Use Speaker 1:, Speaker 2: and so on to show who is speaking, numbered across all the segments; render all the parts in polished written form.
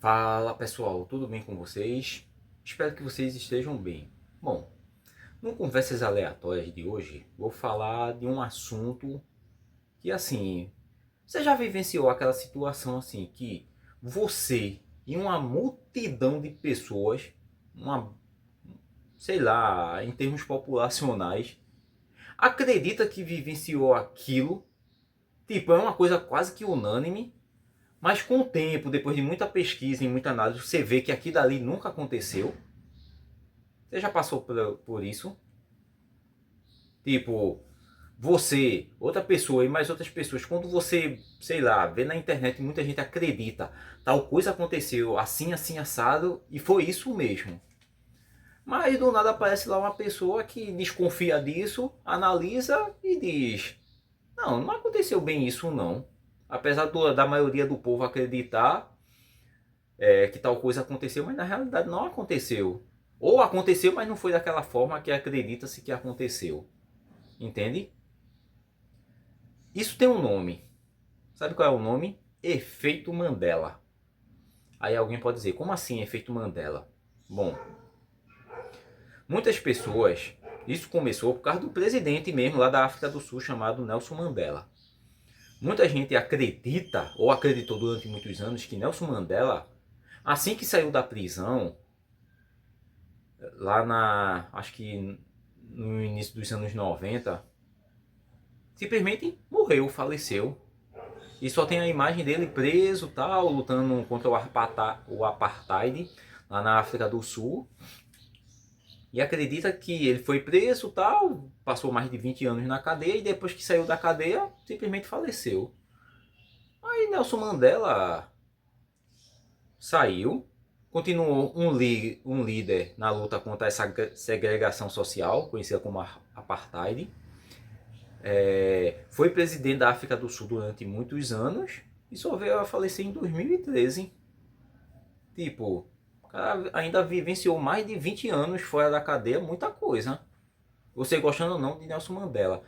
Speaker 1: Fala pessoal, tudo bem com vocês? Espero que vocês estejam bem. Bom, no Conversas Aleatórias de hoje, vou falar de um assunto que assim, você já vivenciou aquela situação assim que você e uma multidão de pessoas, uma, sei lá, em termos populacionais, acredita que vivenciou aquilo, tipo, é uma coisa quase que unânime. Mas com o tempo, depois de muita pesquisa e muita análise, você vê que aquilo ali nunca aconteceu. Você já passou por isso? Tipo, você, outra pessoa e mais outras pessoas, quando você, sei lá, vê na internet muita gente acredita, tal coisa aconteceu assim, assim, assado, e foi isso mesmo. Mas do nada aparece lá uma pessoa que desconfia disso, analisa e diz: Não, não aconteceu bem isso não. Apesar da maioria do povo acreditar, que tal coisa aconteceu, mas na realidade não aconteceu. Ou aconteceu, mas não foi daquela forma que acredita-se que aconteceu. Entende? Isso tem um nome. Sabe qual é o nome? Efeito Mandela. Aí alguém pode dizer, como assim efeito Mandela? Bom, muitas pessoas, isso começou por causa do presidente mesmo lá da África do Sul chamado Nelson Mandela. Muita gente acredita, ou acreditou durante muitos anos, que Nelson Mandela, assim que saiu da prisão, lá acho que no início dos anos 90, simplesmente morreu, faleceu. E só tem a imagem dele preso, tal, lutando contra o apartheid lá na África do Sul. E acredita que ele foi preso, tal, passou mais de 20 anos na cadeia e depois que saiu da cadeia, simplesmente faleceu. Aí Nelson Mandela saiu, continuou um líder na luta contra essa segregação social, conhecida como apartheid. Foi presidente da África do Sul durante muitos anos e só veio a falecer em 2013. Tipo, o cara ainda vivenciou mais de 20 anos fora da cadeia, muita coisa. Você gostando ou não de Nelson Mandela.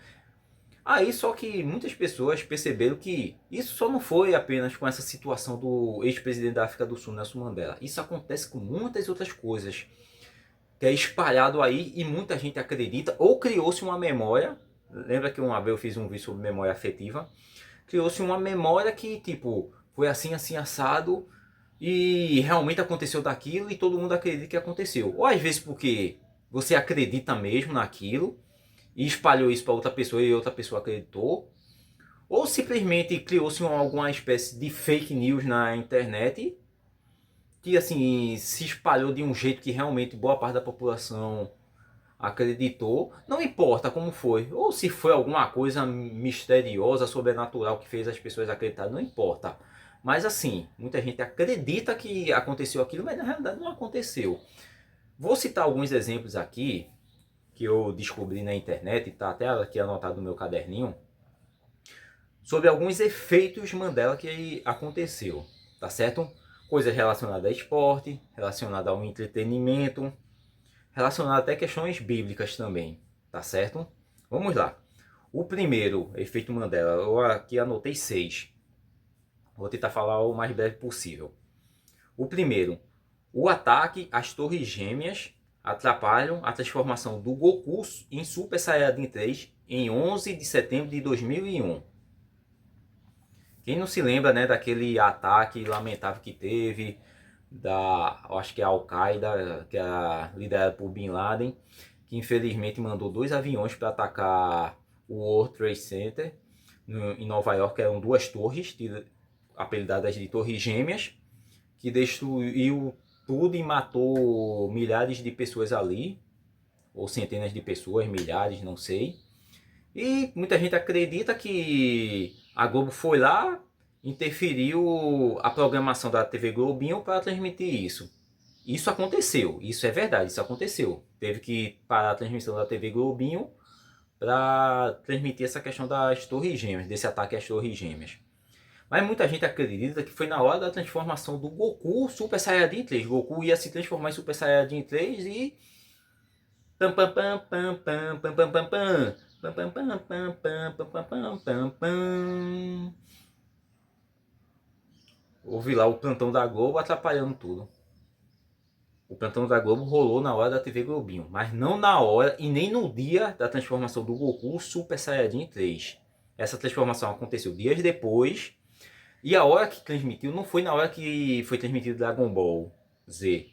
Speaker 1: Aí só que muitas pessoas perceberam que isso só não foi apenas com essa situação do ex-presidente da África do Sul, Nelson Mandela. Isso acontece com muitas outras coisas. Que é espalhado aí e muita gente acredita, ou criou-se uma memória. Lembra que uma vez eu fiz um vídeo sobre memória afetiva? Criou-se uma memória que, tipo, foi assim, assim, assado, e realmente aconteceu daquilo e todo mundo acredita que aconteceu. Ou às vezes porque você acredita mesmo naquilo e espalhou isso para outra pessoa e outra pessoa acreditou. Ou simplesmente criou-se alguma espécie de fake news na internet que assim se espalhou de um jeito que realmente boa parte da população acreditou, não importa como foi, ou se foi alguma coisa misteriosa, sobrenatural que fez as pessoas acreditarem, não importa. Mas assim, muita gente acredita que aconteceu aquilo, mas na realidade não aconteceu. Vou citar alguns exemplos aqui que eu descobri na internet, tá até aqui anotado no meu caderninho, sobre alguns efeitos Mandela que aconteceu, tá certo? Coisas relacionadas a esporte, relacionadas ao entretenimento, relacionado até questões bíblicas também, tá certo? Vamos lá. O primeiro, efeito Mandela, eu aqui anotei 6. Vou tentar falar o mais breve possível. O primeiro, o ataque às Torres Gêmeas atrapalham a transformação do Goku em Super Saiyajin 3 em 11 de setembro de 2001. Quem não se lembra, né, daquele ataque lamentável que teve acho que é a Al-Qaeda, que é liderada por Bin Laden, que infelizmente mandou 2 aviões para atacar o World Trade Center em Nova York. Eram 2 torres, apelidadas de Torres Gêmeas, que destruiu tudo e matou milhares de pessoas ali, ou centenas de pessoas, milhares, não sei. E muita gente acredita que a Globo foi lá, interferiu a programação da TV Globinho para transmitir isso. Isso aconteceu, isso é verdade, isso aconteceu. Teve que parar a transmissão da TV Globinho para transmitir essa questão das Torres Gêmeas, desse ataque às Torres Gêmeas. Mas muita gente acredita que foi na hora da transformação do Goku Super Saiyajin 3. Goku ia se transformar em Super Saiyajin 3 e pam pam pam pam pam pam pam pam pam pam pam pam pam pam pam pam pam pam. houve lá o plantão da Globo atrapalhando tudo. O plantão da Globo rolou na hora da TV Globinho, mas não na hora e nem no dia da transformação do Goku Super Saiyajin 3. Essa transformação aconteceu dias depois, e a hora que transmitiu não foi na hora que foi transmitido Dragon Ball Z.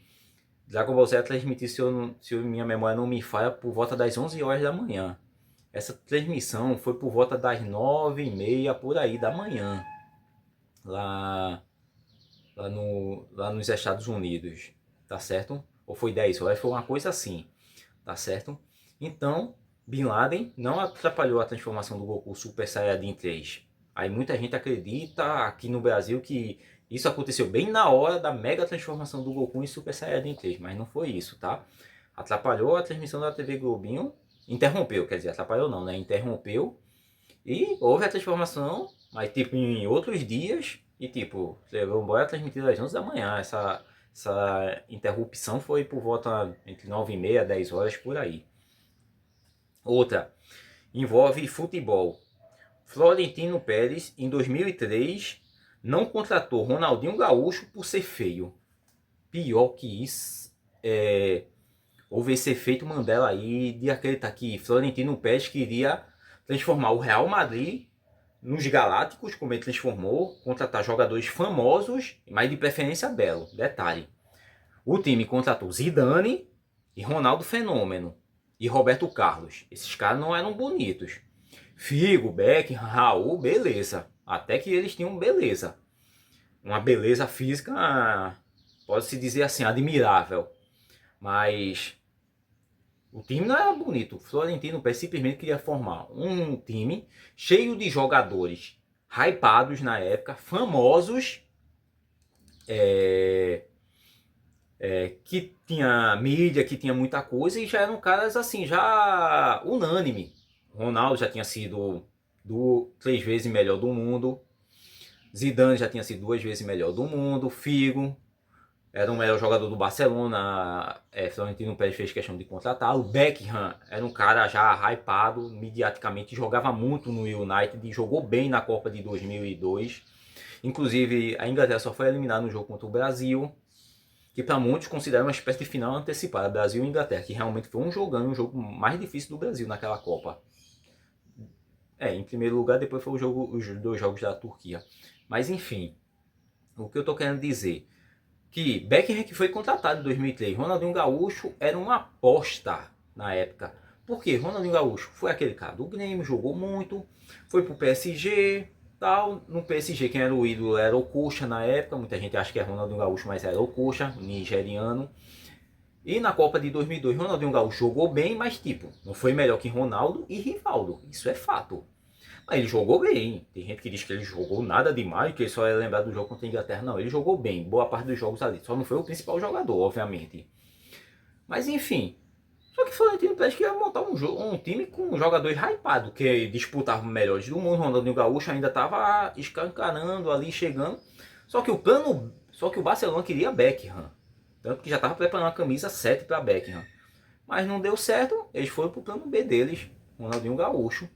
Speaker 1: Dragon Ball Z é transmitido, se minha memória não me falha, por volta das 11 horas da manhã. Essa transmissão foi por volta das 9h30 por aí da manhã, lá nos Estados Unidos, tá certo? Ou foi 10 horas, foi uma coisa assim, tá certo? Então, Bin Laden não atrapalhou a transformação do Goku Super Saiyajin 3. Aí muita gente acredita aqui no Brasil que isso aconteceu bem na hora da mega transformação do Goku em Super Saiyajin 3, mas não foi isso, tá? Atrapalhou a transmissão da TV Globinho, interrompeu, quer dizer, atrapalhou não, né? Interrompeu e houve a transformação, mas tipo em outros dias, e tipo, Dragon Ball é transmitido às 11 da manhã. Essa interrupção foi por volta entre 9h30 e 10 horas por aí. Outra, envolve futebol. Florentino Pérez, em 2003, não contratou Ronaldinho Gaúcho por ser feio. Pior que isso, houve esse efeito Mandela aí de acreditar que Florentino Pérez queria transformar o Real Madrid nos Galácticos, como ele transformou, contratar jogadores famosos, mas de preferência belo. Detalhe, o time contratou Zidane e Ronaldo Fenômeno e Roberto Carlos. Esses caras não eram bonitos. Figo, Beckham, Raul, beleza. Até que eles tinham beleza. Uma beleza física, pode-se dizer assim, admirável. Mas o time não era bonito. O Florentino Pérez simplesmente queria formar um time cheio de jogadores hypados na época, famosos, que tinha mídia, que tinha muita coisa, e já eram caras assim, já unânime. Ronaldo já tinha sido 3 vezes melhor do mundo. Zidane já tinha sido 2 vezes melhor do mundo. Figo era o melhor jogador do Barcelona. Florentino Pérez fez questão de contratá-lo. Beckham era um cara já hypado, mediaticamente, jogava muito no United e jogou bem na Copa de 2002. Inclusive, a Inglaterra só foi eliminada no jogo contra o Brasil, que para muitos consideram uma espécie de final antecipada, Brasil e Inglaterra, que realmente foi um jogo mais difícil do Brasil naquela Copa. Em primeiro lugar, depois foi os 2 jogos da Turquia. Mas enfim, o que eu tô querendo dizer, que Beckham que foi contratado em 2003, Ronaldinho Gaúcho era uma aposta na época. Por quê? Ronaldinho Gaúcho foi aquele cara do Grêmio, jogou muito, foi pro PSG, tal. No PSG quem era o ídolo era o Coxa na época, muita gente acha que é Ronaldinho Gaúcho, mas era o Coxa, nigeriano. E na Copa de 2002, Ronaldinho Gaúcho jogou bem, mas tipo, não foi melhor que Ronaldo e Rivaldo, isso é fato. Mas ele jogou bem. Tem gente que diz que ele jogou nada demais, que ele só é lembrado do jogo contra a Inglaterra. Não, ele jogou bem, boa parte dos jogos ali. Só não foi o principal jogador, obviamente. Mas enfim. Só que Florentino Pérez queria montar um time com jogadores hypados, que disputavam melhores do mundo. Ronaldinho Gaúcho ainda estava escancarando ali, chegando. Só que o Barcelona queria Beckham. Tanto que já estava preparando a camisa 7 para Beckham. Mas não deu certo, eles foram pro plano B deles, Ronaldinho Gaúcho.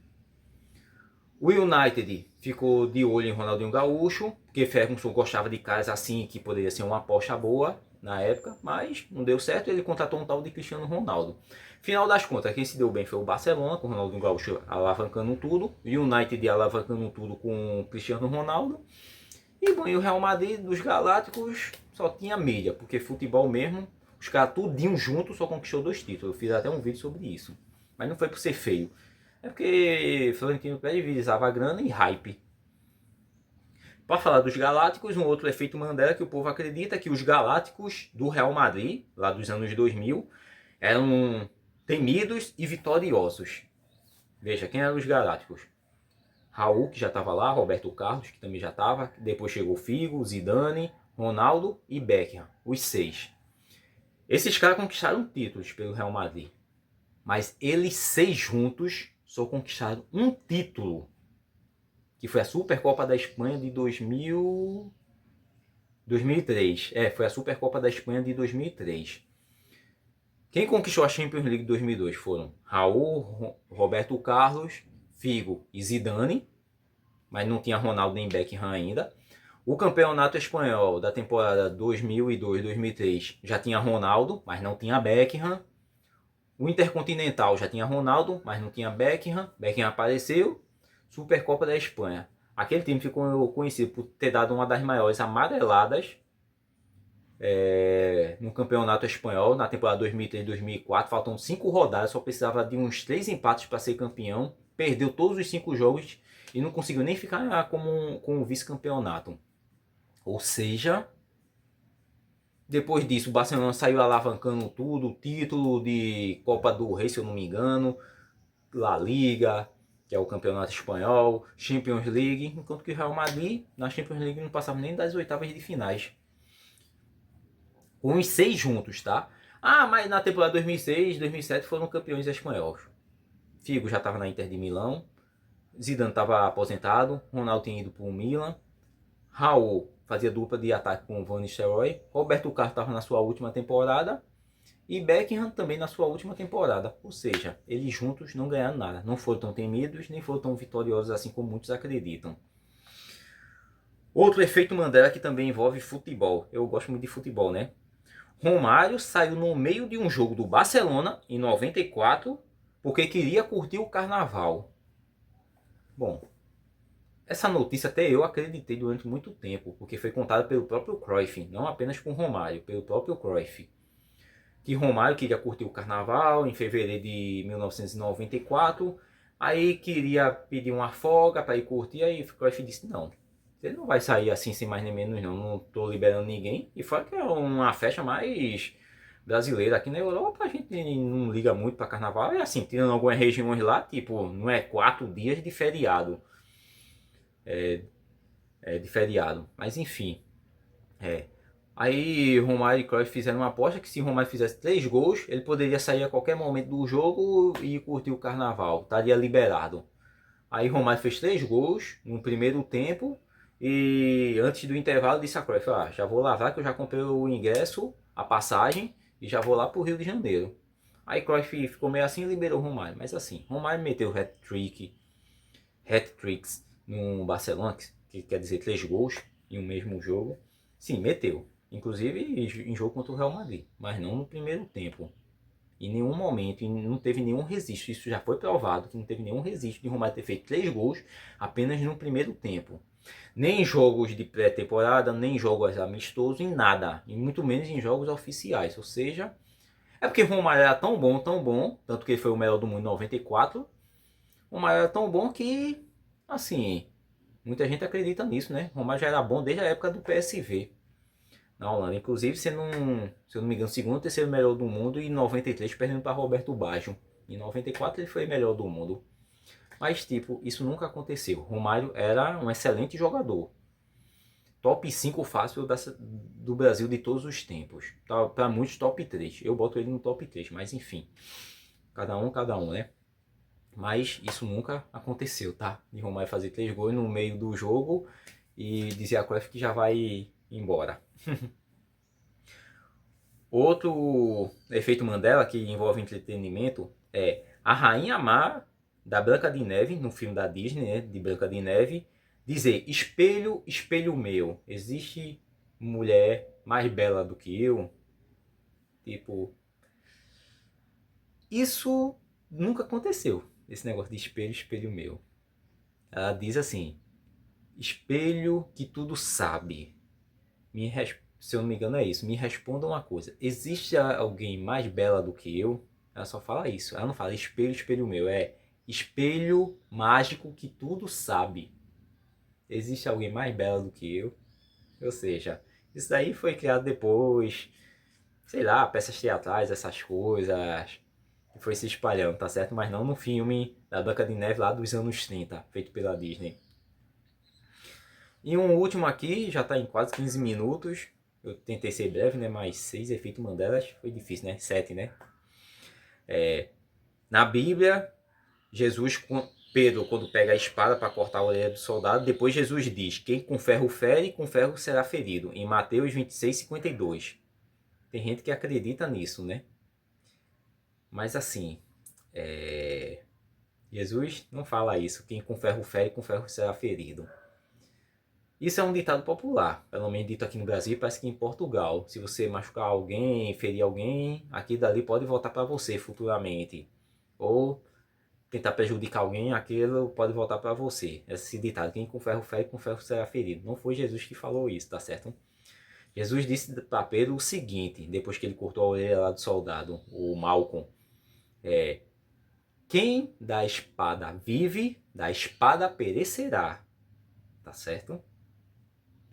Speaker 1: O United ficou de olho em Ronaldinho Gaúcho, porque Ferguson gostava de caras assim, que poderia ser uma aposta boa na época, mas não deu certo, ele contratou um tal de Cristiano Ronaldo. Final das contas, quem se deu bem foi o Barcelona, com o Ronaldinho Gaúcho alavancando tudo, o United alavancando tudo com o Cristiano Ronaldo, e bom, e o Real Madrid dos Galácticos só tinha mídia, porque futebol mesmo, os caras tudinho junto só conquistou 2 títulos, eu fiz até um vídeo sobre isso, mas não foi por ser feio. É porque Florentino Pérez visava grana e hype. Para falar dos Galácticos, um outro efeito Mandela que o povo acredita que os Galácticos do Real Madrid, lá dos anos 2000, eram temidos e vitoriosos. Veja, quem eram os Galácticos? Raul, que já estava lá, Roberto Carlos, que também já estava, depois chegou Figo, Zidane, Ronaldo e Beckham, os 6. Esses caras conquistaram títulos pelo Real Madrid, mas eles 6 juntos só conquistaram um título, que foi a Supercopa da Espanha de 2003. Foi a Supercopa da Espanha de 2003. Quem conquistou a Champions League de 2002 foram Raul, Roberto Carlos, Figo e Zidane, mas não tinha Ronaldo nem Beckham ainda. O campeonato espanhol da temporada 2002-2003 já tinha Ronaldo, mas não tinha Beckham. O Intercontinental já tinha Ronaldo, mas não tinha Beckham. Beckham apareceu. Supercopa da Espanha. Aquele time ficou conhecido por ter dado uma das maiores amareladas no campeonato espanhol na temporada 2003-2004. Faltam 5 rodadas, só precisava de uns 3 empates para ser campeão. Perdeu todos os 5 jogos e não conseguiu nem ficar com o vice-campeonato. Ou seja, depois disso o Barcelona saiu alavancando tudo, título de Copa do Rei, se eu não me engano, La Liga, que é o campeonato espanhol, Champions League, enquanto que o Real Madrid na Champions League não passava nem das oitavas de finais. Com os 6 juntos, tá? Ah, mas na temporada 2006, 2007 foram campeões espanhóis. Figo já estava na Inter de Milão, Zidane estava aposentado, Ronaldo tinha ido para o Milan, Raul fazia dupla de ataque com o Van Nistelrooy, Roberto Carlos estava na sua última temporada e Beckham também na sua última temporada. Ou seja, eles juntos não ganharam nada, não foram tão temidos, nem foram tão vitoriosos assim como muitos acreditam. Outro efeito Mandela que também envolve futebol. Eu gosto muito de futebol, né? Romário saiu no meio de um jogo do Barcelona, em 94, porque queria curtir o carnaval. Bom, essa notícia até eu acreditei durante muito tempo, porque foi contada pelo próprio Cruyff, não apenas por Romário, pelo próprio Cruyff. Que Romário queria curtir o carnaval em fevereiro de 1994, aí queria pedir uma folga para ir curtir, aí Cruyff disse, não, você não vai sair assim sem mais nem menos não estou liberando ninguém. E foi que é uma festa mais brasileira. Aqui na Europa a gente não liga muito para carnaval, é assim, tirando algumas regiões lá, tipo, não é 4 dias de feriado. De feriado, mas enfim. É. Aí Romário e Cruyff fizeram uma aposta que se Romário fizesse 3 gols, ele poderia sair a qualquer momento do jogo e curtir o carnaval, estaria liberado. Aí Romário fez 3 gols no primeiro tempo e antes do intervalo disse a Cruyff, já vou lavar que eu já comprei o ingresso, a passagem e já vou lá pro Rio de Janeiro. Aí Cruyff ficou meio assim e liberou o Romário, mas assim, Romário meteu hat-tricks no Barcelona, que quer dizer 3 gols em um mesmo jogo. Sim, meteu. Inclusive em jogo contra o Real Madrid, mas não no primeiro tempo. Em nenhum momento, não teve nenhum registro. Isso já foi provado que não teve nenhum registro de Romário ter feito 3 gols apenas no primeiro tempo. Nem em jogos de pré-temporada, nem em jogos amistosos, em nada. E muito menos em jogos oficiais. Ou seja, é porque Romário era tão bom, tanto que ele foi o melhor do mundo em 94. Romário era tão bom que, assim, muita gente acredita nisso, né? Romário já era bom desde a época do PSV na Holanda. Inclusive, sendo, se eu não me engano, segundo ou terceiro melhor do mundo e em 93 perdendo para Roberto Baggio. Em 94 ele foi melhor do mundo. Mas, tipo, isso nunca aconteceu. Romário era um excelente jogador. Top 5 fácil do Brasil de todos os tempos. Para muitos, top 3. Eu boto ele no top 3, mas enfim. Cada um, né? Mas isso nunca aconteceu, tá? De Romário fazer 3 gols no meio do jogo e dizer a Cruyff que já vai embora. Outro efeito Mandela que envolve entretenimento é a Rainha Má da Branca de Neve, no filme da Disney, né, de Branca de Neve, dizer: espelho, espelho meu, existe mulher mais bela do que eu? Tipo, isso nunca aconteceu, esse negócio de espelho, espelho meu. Ela diz assim: espelho que tudo sabe, se eu não me engano é isso, me responda uma coisa, existe alguém mais bela do que eu? Ela só fala isso, ela não fala espelho, espelho meu, é espelho mágico que tudo sabe. Existe alguém mais bela do que eu? Ou seja, isso daí foi criado depois, sei lá, peças teatrais, essas coisas, que foi se espalhando, tá certo? Mas não no filme da Branca de Neve lá dos anos 30, feito pela Disney. E um último aqui, já está em quase 15 minutos. Eu tentei ser breve, né? Mas 6 efeitos Mandelas foi difícil, né? 7, né? Na Bíblia, Pedro, quando pega a espada para cortar a orelha do soldado, depois Jesus diz: quem com ferro fere, com ferro será ferido. Em Mateus 26:52. Tem gente que acredita nisso, né? Mas assim, Jesus não fala isso. Quem com ferro fere, com ferro será ferido. Isso é um ditado popular, pelo menos dito aqui no Brasil, parece que em Portugal. Se você machucar alguém, ferir alguém, aquilo dali pode voltar para você futuramente. Ou tentar prejudicar alguém, aquilo pode voltar para você. Esse ditado, quem com ferro fere, com ferro será ferido. Não foi Jesus que falou isso, tá certo? Jesus disse para Pedro o seguinte, depois que ele cortou a orelha lá do soldado, o Malcolm. Quem da espada vive, da espada perecerá. Tá certo?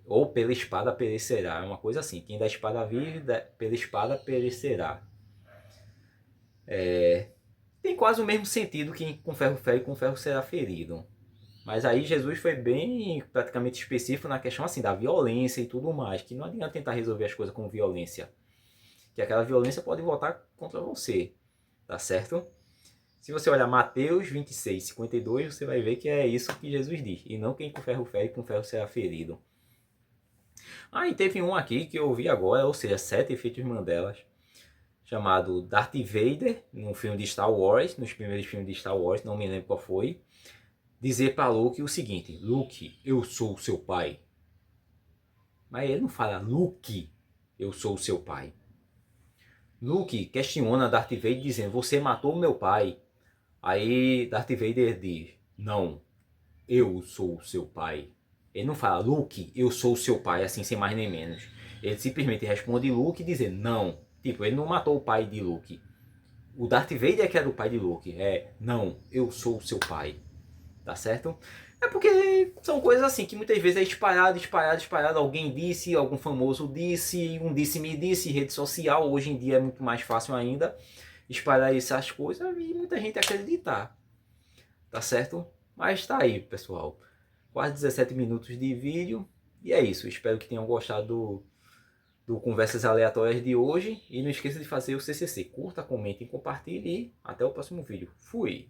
Speaker 1: Ou pela espada perecerá. É uma coisa assim. Quem da espada vive, pela espada perecerá. Tem quase o mesmo sentido que com ferro fere, com ferro será ferido. Mas aí Jesus foi bem praticamente específico na questão assim da violência e tudo mais. Que não adianta tentar resolver as coisas com violência. Que aquela violência pode voltar contra você. Tá certo? Se você olhar Mateus 26, 52, você vai ver que é isso que Jesus diz. E não quem com ferro fere, com ferro será ferido. Ah, e teve um aqui que eu vi agora, ou seja, 7 efeitos Mandelas, chamado Darth Vader, num filme de Star Wars, nos primeiros filmes de Star Wars, não me lembro qual foi, dizer para Luke o seguinte: Luke, eu sou o seu pai. Mas ele não fala Luke, eu sou o seu pai. Luke questiona Darth Vader dizendo: você matou meu pai. Aí Darth Vader diz: não, eu sou o seu pai. Ele não fala Luke, eu sou o seu pai, assim sem mais nem menos. Ele simplesmente responde Luke dizendo não. Tipo, ele não matou o pai de Luke. O Darth Vader é que era o pai de Luke. Não, eu sou o seu pai. Tá certo? É porque são coisas assim que muitas vezes é espalhado. Alguém disse, algum famoso disse, um disse-me disse, rede social. Hoje em dia é muito mais fácil ainda espalhar essas coisas e muita gente acreditar. Tá certo? Mas tá aí, pessoal. Quase 17 minutos de vídeo. E é isso. Espero que tenham gostado do Conversas Aleatórias de hoje. E não esqueça de fazer o CCC. Curta, comente e compartilhe. E até o próximo vídeo. Fui!